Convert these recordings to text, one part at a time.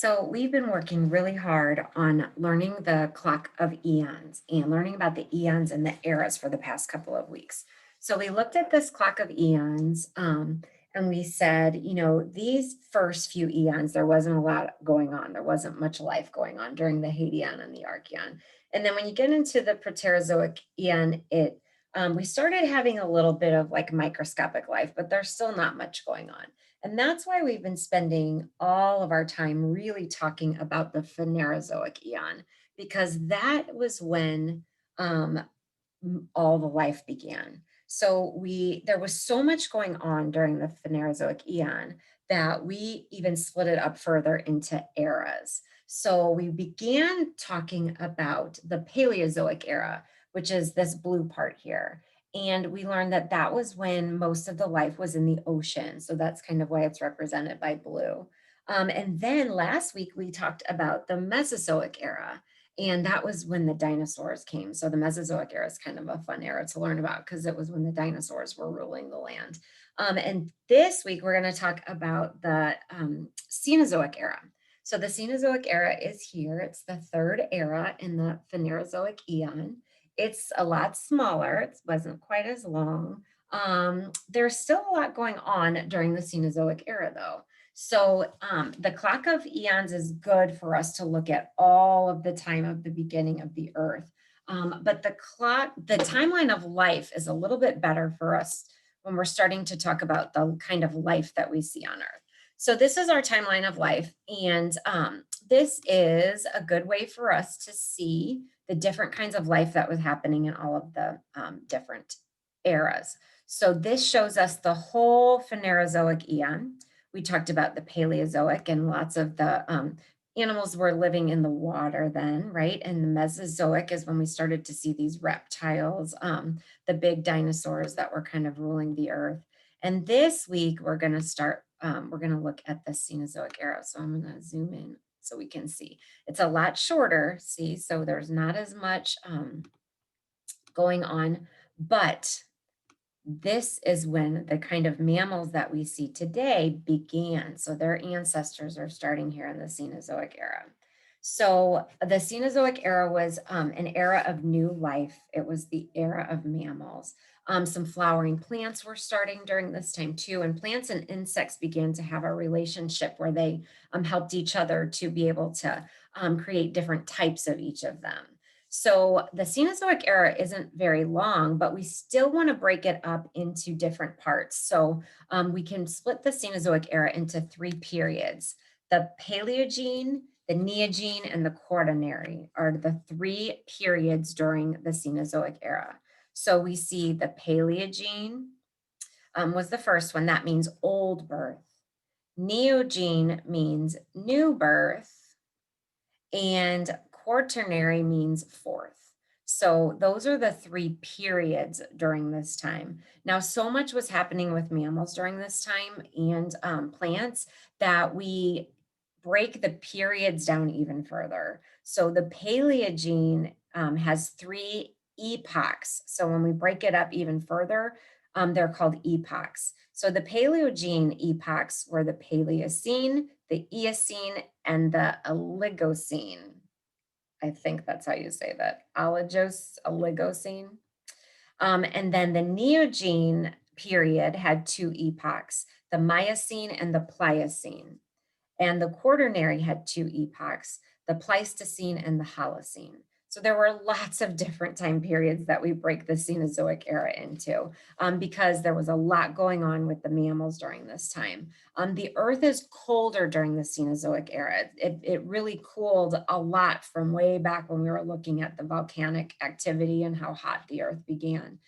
So we've been working really hard on learning the clock of eons and learning about the eons and the eras for the past couple of weeks. So we looked at this clock of eons and we said, these first few eons, there wasn't a lot going on. There wasn't much life going on during the Hadean and the Archean. And then when you get into the Proterozoic eon, we started having a little bit of like microscopic life, but there's still not much going on. And that's why we've been spending all of our time really talking about the Phanerozoic eon, because that was when um, all the life began. So there was so much going on during the Phanerozoic eon that we even split it up further into eras. So we began talking about the Paleozoic era, which is this blue part here. And we learned that that was when most of the life was in the ocean. So that's kind of why it's represented by blue. And then last week we talked about the Mesozoic era, and that was when the dinosaurs came. So the Mesozoic era is kind of a fun era to learn about because it was when the dinosaurs were ruling the land. And this week we're going to talk about the Cenozoic era. So the Cenozoic era is here. It's the third era in the Phanerozoic eon. It's a lot smaller. It wasn't quite as long. There's still a lot going on during the Cenozoic era, though. So the clock of eons is good for us to look at all of the time of the beginning of the earth. But the timeline of life is a little bit better for us when we're starting to talk about the kind of life that we see on earth. So this is our timeline of life. And this is a good way for us to see the different kinds of life that was happening in all of the different eras. So this shows us the whole Phanerozoic eon. We talked about the Paleozoic, and lots of the animals were living in the water then, right? And the Mesozoic is when we started to see these reptiles, the big dinosaurs that were kind of ruling the earth. And this week we're going to we're going to look at the Cenozoic era. So I'm going to zoom in so we can see. It's a lot shorter, see, so there's not as much going on, but this is when the kind of mammals that we see today began. So their ancestors are starting here in the Cenozoic era. So the Cenozoic era was an era of new life. It was the era of mammals. Some flowering plants were starting during this time too, and plants and insects began to have a relationship where they helped each other to be able to create different types of each of them. So the Cenozoic era isn't very long, but we still want to break it up into different parts. So we can split the Cenozoic era into three periods. The Paleogene, the Neogene, and the Quaternary are the three periods during the Cenozoic era. So we see the Paleogene was the first one. That means old birth. Neogene means new birth. And quaternary means fourth. So those are the three periods during this time. Now, so much was happening with mammals during this time and plants that we break the periods down even further. So the Paleogene has three epochs. So when we break it up even further, they're called epochs. So the Paleogene epochs were the Paleocene, the Eocene, and the Oligocene. I think that's how you say that. Oligocene. And then the Neogene period had two epochs, the Miocene and the Pliocene. And the Quaternary had two epochs, the Pleistocene and the Holocene. So there were lots of different time periods that we break the Cenozoic era into because there was a lot going on with the mammals during this time. The Earth is colder during the Cenozoic era. It really cooled a lot from way back when we were looking at the volcanic activity and how hot the Earth began.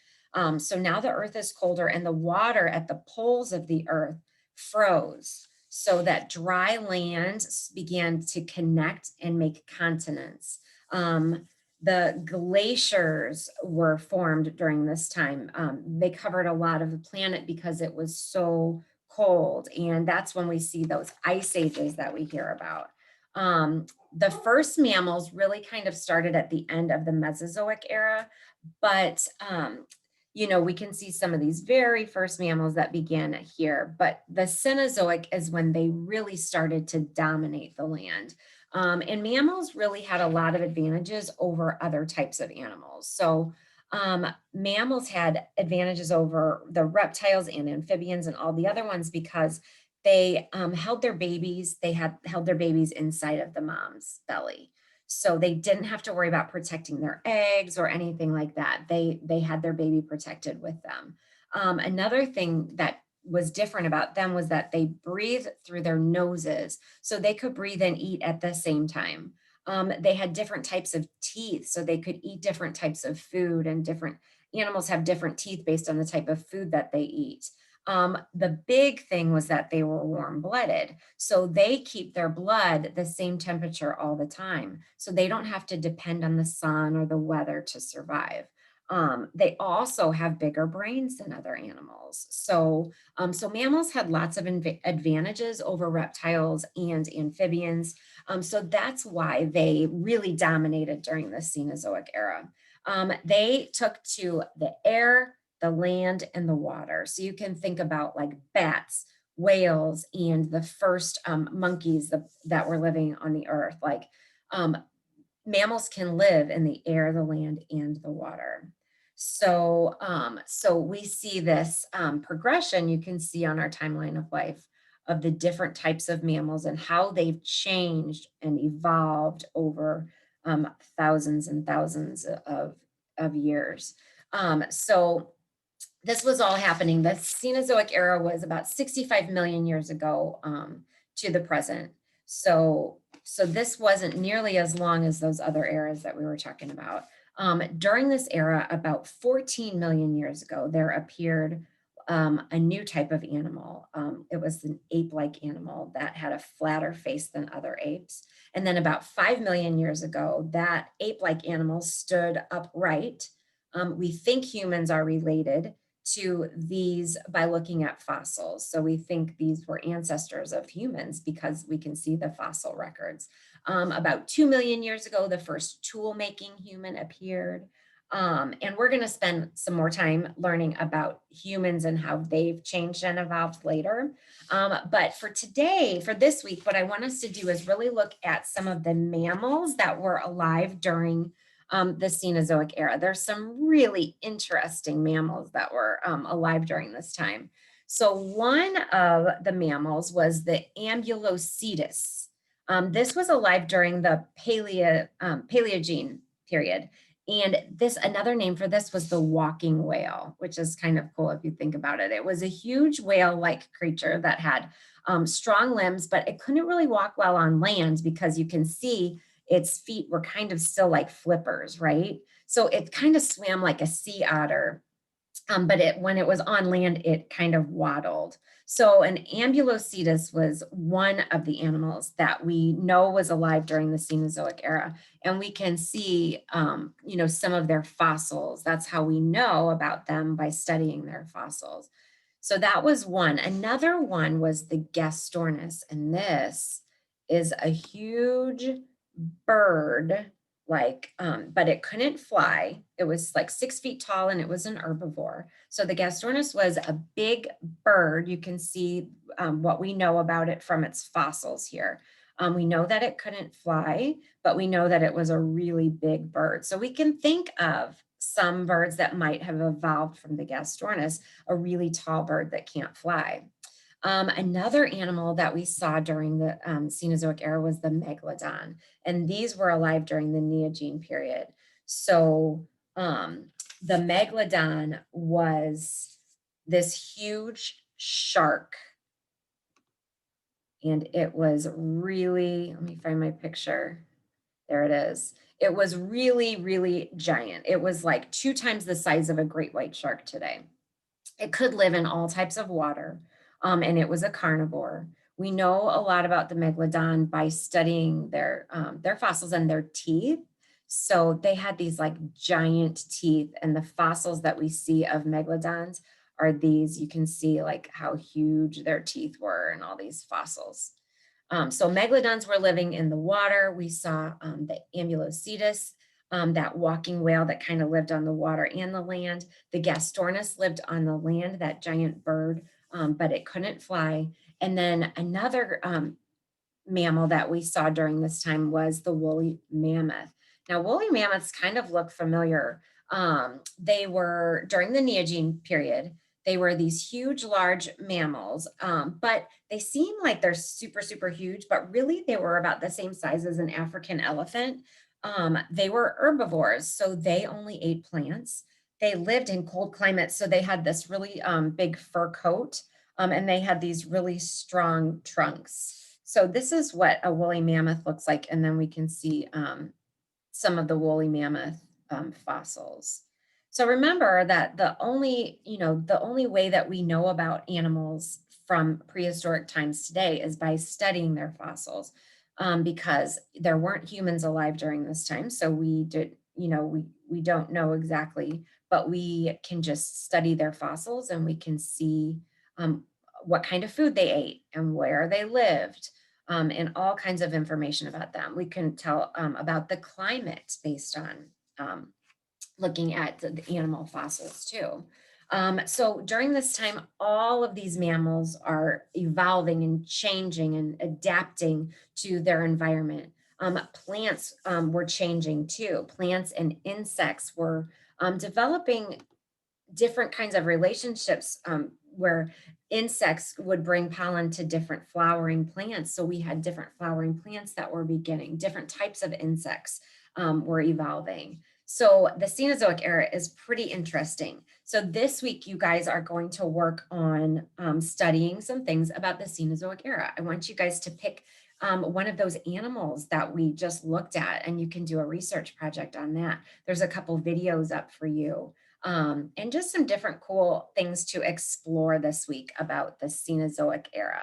So now the Earth is colder and the water at the poles of the Earth froze, so that dry land began to connect and make continents. The glaciers were formed during this time. They covered a lot of the planet because it was so cold. And that's when we see those ice ages that we hear about. The first mammals really kind of started at the end of the Mesozoic era, but we can see some of these very first mammals that began here, but the Cenozoic is when they really started to dominate the land. And mammals really had a lot of advantages over other types of animals. So mammals had advantages over the reptiles and amphibians and all the other ones because they held their babies, they had held their babies inside of the mom's belly. So they didn't have to worry about protecting their eggs or anything like that. They had their baby protected with them. Another thing that was different about them was that they breathed through their noses, so they could breathe and eat at the same time. They had different types of teeth, so they could eat different types of food, and different animals have different teeth based on the type of food that they eat. The big thing was that they were warm blooded. So they keep their blood the same temperature all the time. So they don't have to depend on the sun or the weather to survive. They also have bigger brains than other animals. So mammals had lots of advantages over reptiles and amphibians. So that's why they really dominated during the Cenozoic era. They took to the air, the land, and the water. So you can think about like bats, whales, and the first monkeys that were living on the earth. Like um, mammals can live in the air, the land, and the water. So we see this progression you can see on our timeline of life of the different types of mammals and how they've changed and evolved over thousands and thousands of years. So this was all happening. The Cenozoic era was about 65 million years ago to the present. So this wasn't nearly as long as those other eras that we were talking about. During this era, about 14 million years ago, there appeared a new type of animal. It was an ape-like animal that had a flatter face than other apes. And then about 5 million years ago, that ape-like animal stood upright. We think humans are related to these by looking at fossils. So we think these were ancestors of humans because we can see the fossil records. About 2 million years ago, the first tool making human appeared. And we're going to spend some more time learning about humans and how they've changed and evolved later. But for today, for this week, what I want us to do is really look at some of the mammals that were alive during the Cenozoic era. There's some really interesting mammals that were alive during this time. So one of the mammals was the Ambulocetus. This was alive during the Paleogene period. And this, another name for this was the walking whale, which is kind of cool if you think about it. It was a huge whale-like creature that had strong limbs, but it couldn't really walk well on land because you can see its feet were kind of still like flippers, right? So it kind of swam like a sea otter, but when it was on land, it kind of waddled. So an Ambulocetus was one of the animals that we know was alive during the Cenozoic era. And we can see, some of their fossils. That's how we know about them, by studying their fossils. So that was one. Another one was the Gastorness. And this is a huge bird, but it couldn't fly. It was like 6 feet tall and it was an herbivore. So the Gastornis was a big bird. You can see what we know about it from its fossils here. We know that it couldn't fly, but we know that it was a really big bird. So we can think of some birds that might have evolved from the Gastornis, a really tall bird that can't fly. Another animal that we saw during the Cenozoic era was the Megalodon, and these were alive during the Neogene period. So the Megalodon was this huge shark, and it was really, let me find my picture. There it is. It was really, really giant. It was like 2 times the size of a great white shark today. It could live in all types of water, and it was a carnivore. We know a lot about the megalodon by studying their fossils and their teeth. So they had these like giant teeth, and the fossils that we see of megalodons are these. You can see like how huge their teeth were and all these fossils. So megalodons were living in the water. We saw the Ambulocetus that walking whale that kind of lived on the water and the land. The Gastorness lived on the land, that giant bird, but it couldn't fly. And then another mammal that we saw during this time was the woolly mammoth. Now, woolly mammoths kind of look familiar. They were during the Neogene period. They were these huge, large mammals, but they seem like they're super, super huge, but really they were about the same size as an African elephant. They were herbivores, so they only ate plants. They lived in cold climates, so they had this really big fur coat, and they had these really strong trunks. So this is what a woolly mammoth looks like, and then we can see some of the woolly mammoth fossils. So remember that the only way that we know about animals from prehistoric times today is by studying their fossils, because there weren't humans alive during this time. So we don't know exactly, but we can just study their fossils and we can see what kind of food they ate and where they lived, and all kinds of information about them. We can tell about the climate based on um, looking at the animal fossils too. So during this time, all of these mammals are evolving and changing and adapting to their environment. Plants were changing too. Plants and insects were developing different kinds of relationships, where insects would bring pollen to different flowering plants. So we had different flowering plants that were beginning, different types of insects were evolving. So the Cenozoic era is pretty interesting. So this week, you guys are going to work on studying some things about the Cenozoic era. I want you guys to pick one of those animals that we just looked at, and you can do a research project on that. There's a couple videos up for you, and just some different cool things to explore this week about the Cenozoic era.